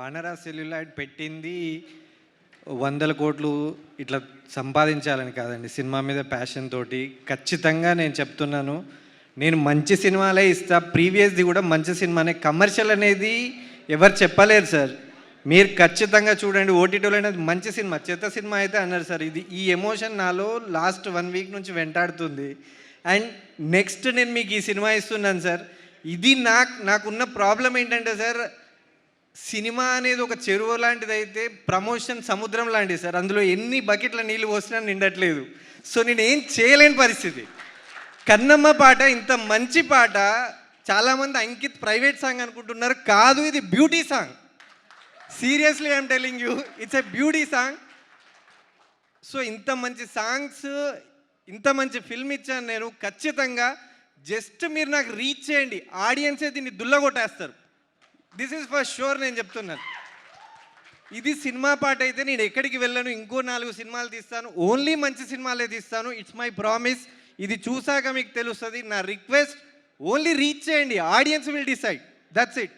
వానరా celluloid పెట్టింది 100 కోట్లు ఇట్లా సంపాదించాలని కాదండి, సినిమా మీద ప్యాషన్ తోటి. ఖచ్చితంగా నేను చెప్తున్నాను, నేను మంచి సినిమాలే ఇస్తా, ప్రీవియస్ది కూడా మంచి సినిమానే. కమర్షియల్ అనేది ఎవరు చెప్పలేరు సార్, మీరు ఖచ్చితంగా చూడండి. ఓటీటీలో అనేది మంచి సినిమా, చెత్త సినిమా అయితే అన్నారు సార్. ఇది ఈ ఎమోషన్ నాలో లాస్ట్ 1 వీక్ నుంచి వెంటాడుతుంది. అండ్ నెక్స్ట్ నేను మీకు ఈ సినిమా ఇస్తున్నాను సార్. ఇది నాకున్న ప్రాబ్లం ఏంటంటే సార్, సినిమా అనేది ఒక చెరువు లాంటిది అయితే ప్రమోషన్ సముద్రం లాంటిది సార్. అందులో ఎన్ని బకెట్ల నీళ్ళు పోసినా నిండట్లేదు. సో నేను ఏం చేయలేని పరిస్థితి. కన్నమ్మ పాట ఇంత మంచి పాట, చాలామంది అంకిత్ ప్రైవేట్ సాంగ్ అనుకుంటున్నారు, కాదు ఇది beauty song. Seriously I'm telling you, it's a beauty song. So ఇంత మంచి సాంగ్స్, ఇంత మంచి ఫిల్మ్ ఇచ్చాను నేను. ఖచ్చితంగా జస్ట్ మీరు నాకు రీచ్ చేయండి, ఆడియన్సే దీన్ని దుల్లగొట్టేస్తారు. దిస్ ఈజ్ ఫర్ షూర్, నేను చెప్తున్నాను. ఇది సినిమా పాట అయితే నేను ఎక్కడికి వెళ్ళను, ఇంకో 4 సినిమాలు తీస్తాను, ఓన్లీ మంచి సినిమాలే తీస్తాను. It's my promise. ఇది చూసాక మీకు తెలుస్తుంది. నా రిక్వెస్ట్, ఓన్లీ రీచ్ చేయండి, audience will decide, that's it.